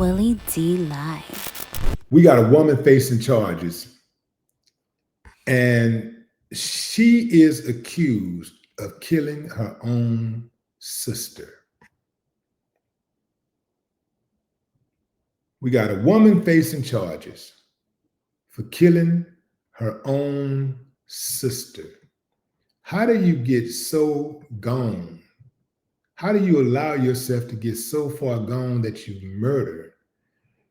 Willie D Live. We got a woman facing charges, and she is accused of killing her own sister. We got a woman facing charges for killing her own sister. How do you get so gone? How do you allow yourself to get so far gone that you murder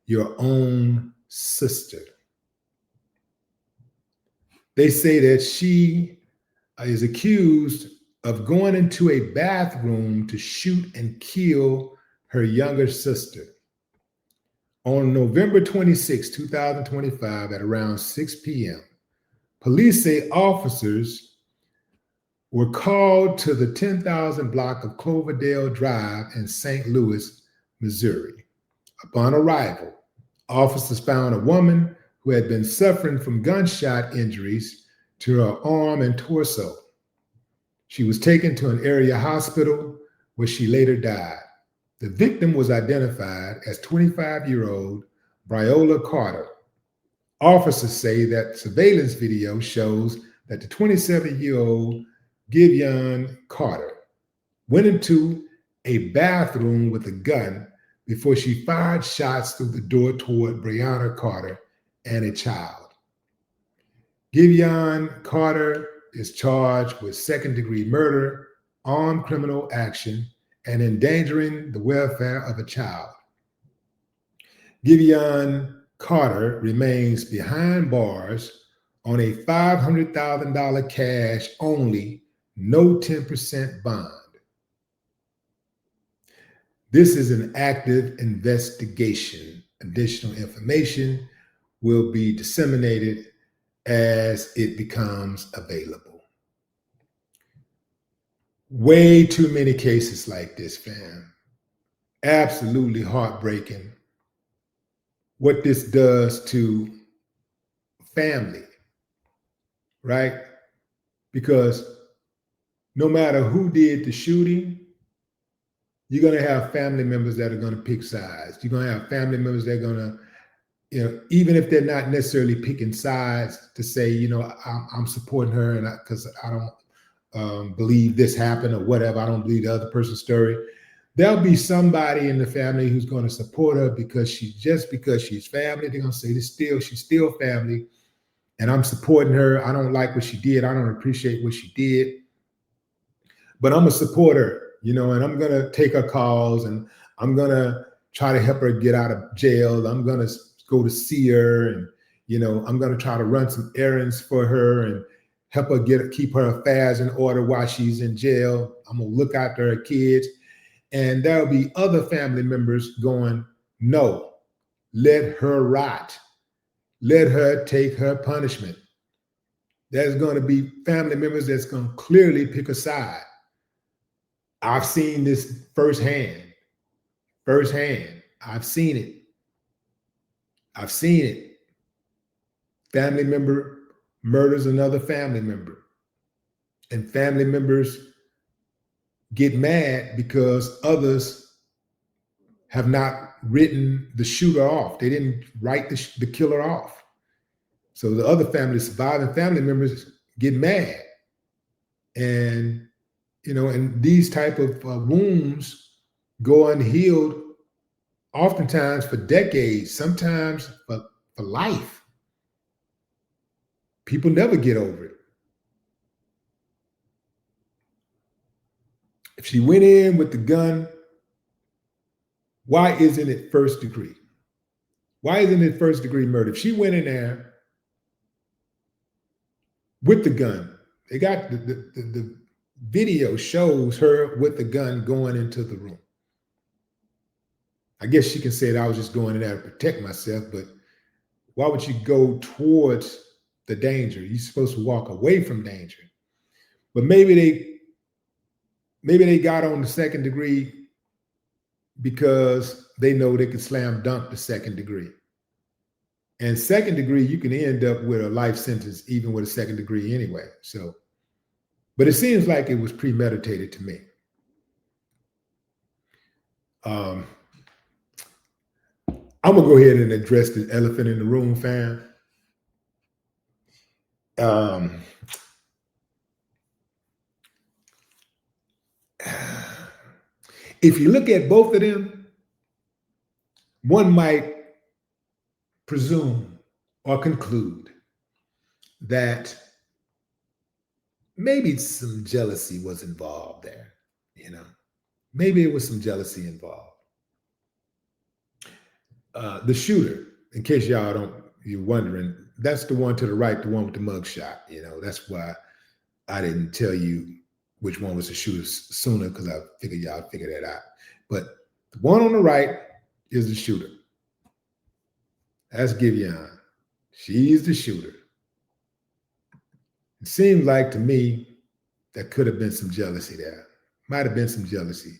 your own sister? They say that she is accused of going into a bathroom to shoot and kill her younger sister. On November 26, 2025, at around 6 p.m., police say officers were called to the 10,000 block of Cloverdale Drive in St. Louis, Missouri. Upon arrival, officers found a woman who had been suffering from gunshot injuries to her arm and torso. She was taken to an area hospital where she later died. The victim was identified as 25-year-old Briola Carter. Officers say that surveillance video shows that the 27-year-old Giveon Carter went into a bathroom with a gun before she fired shots through the door toward Breonna Carter and a child. Giveon Carter is charged with second-degree murder, armed criminal action, and endangering the welfare of a child. Giveon Carter remains behind bars on a $500,000 cash only, no 10% bond. This is an active investigation. Additional information will be disseminated as it becomes available. Way too many cases like this, fam. Absolutely heartbreaking what this does to family, right? Because no matter who did the shooting, you're going to have family members that are going to pick sides. You're going to have family members that are going to, even if they're not necessarily picking sides, to say, I'm supporting her and because I don't believe this happened or whatever. I don't believe the other person's story. There'll be somebody in the family who's going to support her because she's family. They're going to say she's still family, and I'm supporting her. I don't like what she did. I don't appreciate what she did, but I'm a supporter, and I'm going to take her calls, and I'm going to try to help her get out of jail. I'm going to go to see her, and I'm going to try to run some errands for her and help her keep her affairs in order while she's in jail. I'm going to look after her kids. And there'll be other family members going, no, let her rot. Let her take her punishment. There's going to be family members that's going to clearly pick a side. I've seen this firsthand. I've seen it. Family member murders another family member. And family members get mad because others have not written the shooter off. They didn't write the killer off. So the other surviving family members get mad. And, and these type of wounds go unhealed oftentimes for decades, sometimes for life. People never get over it. If she went in with the gun, why isn't it first degree? Why isn't it first degree murder? If she went in there with the gun, they got the video shows her with the gun going into the room. I guess she can say that I was just going in there to protect myself, but why would you go towards the danger? You're supposed to walk away from danger. But maybe they got on the second degree because they know they can slam dunk the second degree. And second degree, you can end up with a life sentence even with a second degree anyway. So, but it seems like it was premeditated to me. I'm gonna go ahead and address the elephant in the room, fam. Um, if you look at both of them, one might presume or conclude that maybe some jealousy was involved there. You know, maybe it was some jealousy involved. The shooter, in case y'all don't, you're wondering, that's the one to the right, the one with the mugshot. You know, that's why I didn't tell you which one was the shooter sooner, because I figured y'all figure that out. But the one on the right is the shooter. That's Giveon. She's the shooter. It seems like to me there could have been some jealousy there. Might have been some jealousy.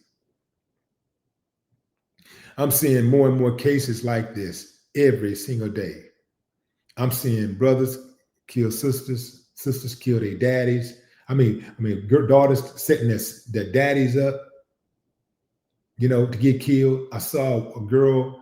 I'm seeing more and more cases like this every single day. I'm seeing brothers kill sisters, sisters kill their daddies. I mean, daughters setting their daddies up, you know, to get killed. I saw a girl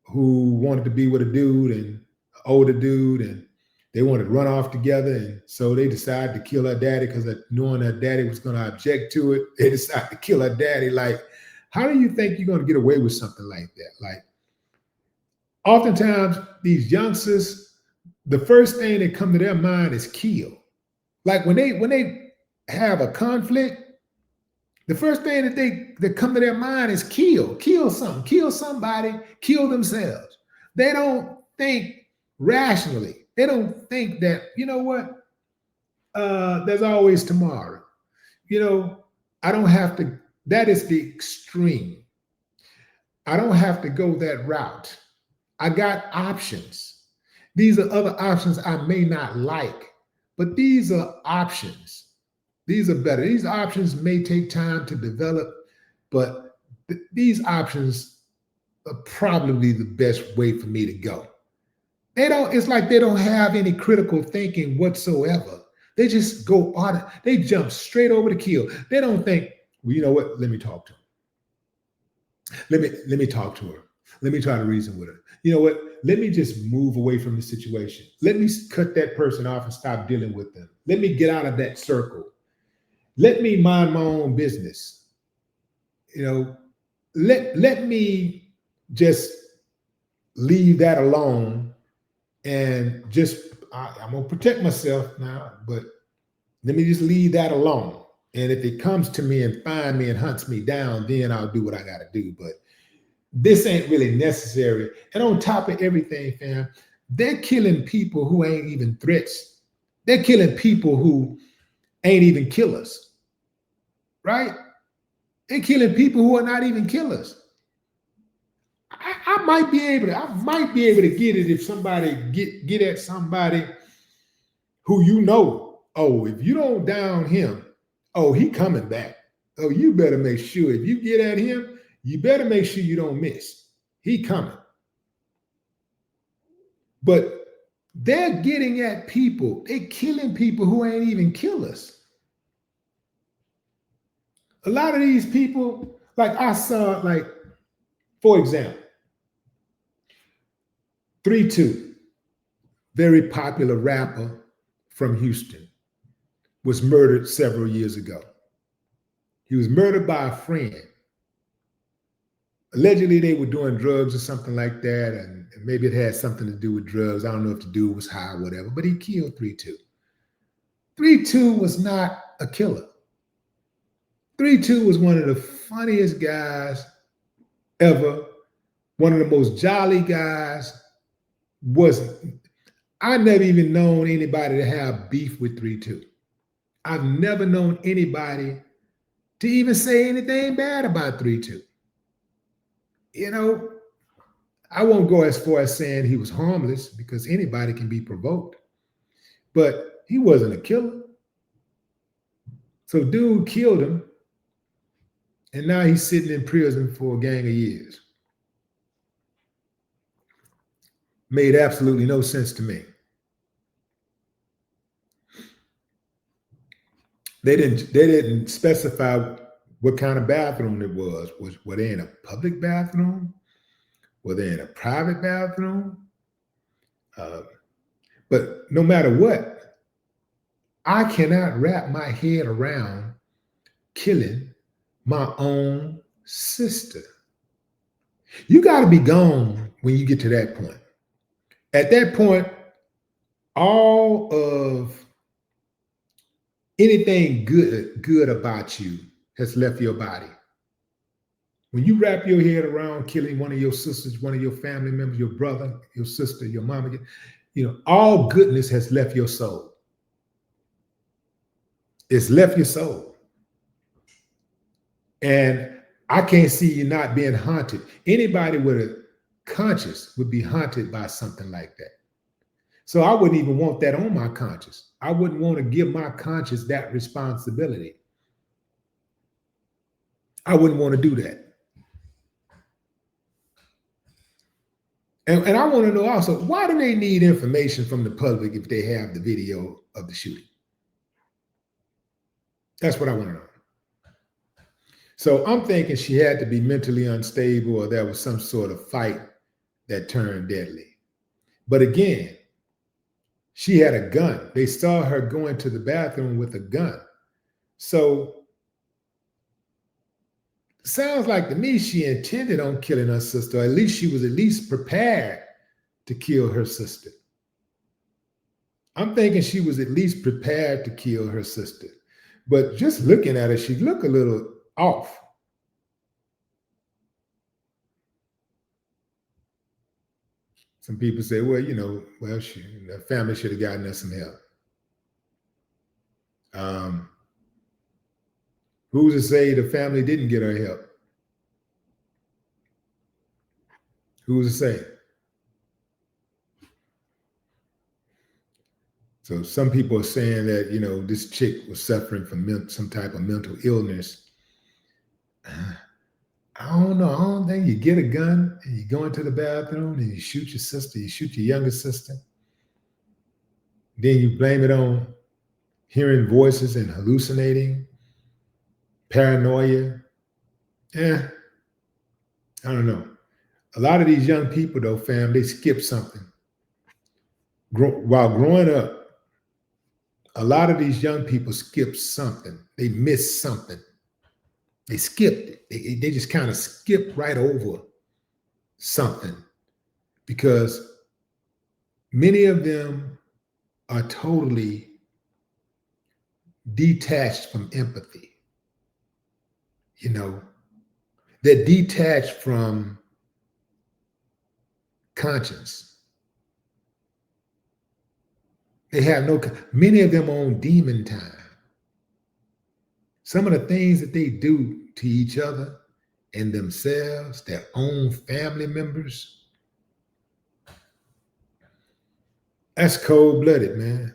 who wanted to be with a dude, and an older dude, and they wanted to run off together. And so they decided to kill her daddy because knowing her daddy was going to object to it, they decided to kill her daddy. Like, how do you think you're going to get away with something like that? Like, oftentimes these youngsters, the first thing that come to their mind is kill. Like when they have a conflict, the first thing that come to their mind is kill something, kill somebody, kill themselves. They don't think rationally. They don't think that, you know what, there's always tomorrow. You know, I don't have to, that is the extreme. I don't have to go that route. I got options. These are other options I may not like, but these are options. These are better. These options may take time to develop, but these options are probably the best way for me to go. It's like they don't have any critical thinking whatsoever. They just go on, they jump straight over the kill. They don't think, well, you know what? Let me talk to her. Let me talk to her. Let me try to reason with her. You know what? Let me just move away from the situation. Let me cut that person off and stop dealing with them. Let me get out of that circle. Let me mind my own business. You know, let me just leave that alone and just, I'm going to protect myself now, but let me just leave that alone. And if it comes to me and finds me and hunts me down, then I'll do what I got to do. But this ain't really necessary. And on top of everything, fam, they're killing people who ain't even threats. They're killing people who ain't even killers, right? They're killing people who are not even killers. I might be able to get it if somebody get at somebody who you know, oh, if you don't down him, oh, he coming back. Oh, you better make sure if you get at him, you better make sure you don't miss. He coming. But they're getting at people. They're killing people who ain't even killers. A lot of these people, like I saw, like, for example, 3-2, very popular rapper from Houston, was murdered several years ago. He was murdered by a friend. Allegedly, they were doing drugs or something like that, and maybe it had something to do with drugs. I don't know if the dude was high or whatever, but he killed 3-2. 3-2 was not a killer. 3-2 was one of the funniest guys ever, one of the most jolly guys. I never even known anybody to have beef with 3-2. I've never known anybody to even say anything bad about 3-2. You know, I won't go as far as saying he was harmless, because anybody can be provoked, but he wasn't a killer. So dude killed him, and now he's sitting in prison for a gang of years. Made absolutely no sense to me. They didn't specify what kind of bathroom it was. Were they in a public bathroom? whether in a private bathroom. But no matter what, I cannot wrap my head around killing my own sister. You got to be gone when you get to that point. At that point, all of anything good about you has left your body. When you wrap your head around killing one of your sisters, one of your family members, your brother, your sister, your mama, all goodness has left your soul. It's left your soul. And I can't see you not being haunted. Anybody with a conscience would be haunted by something like that. So I wouldn't even want that on my conscience. I wouldn't want to give my conscience that responsibility. I wouldn't want to do that. And I want to know also, why do they need information from the public if they have the video of the shooting? That's what I want to know. So I'm thinking she had to be mentally unstable, or there was some sort of fight that turned deadly. But again, she had a gun. They saw her going to the bathroom with a gun. So sounds like to me she intended on killing her sister, or at least she was at least prepared to kill her sister. I'm thinking she was at least prepared to kill her sister. But just looking at her, she looked a little off. Some people say, well, the family should have gotten her some help. Who's to say the family didn't get her help? Who's to say? So some people are saying that, this chick was suffering from some type of mental illness. I don't know. I don't think you get a gun and you go into the bathroom and you shoot your sister, you shoot your younger sister. Then you blame it on hearing voices and hallucinating, paranoia. I don't know. A lot of these young people, though, fam, they skip something. While growing up, a lot of these young people skip something. They missed something. They skipped it. They just kind of skipped right over something, because many of them are totally detached from empathy. They're detached from conscience. They have many of them on demon time. Some of the things that they do to each other and themselves, their own family members, that's cold-blooded, man.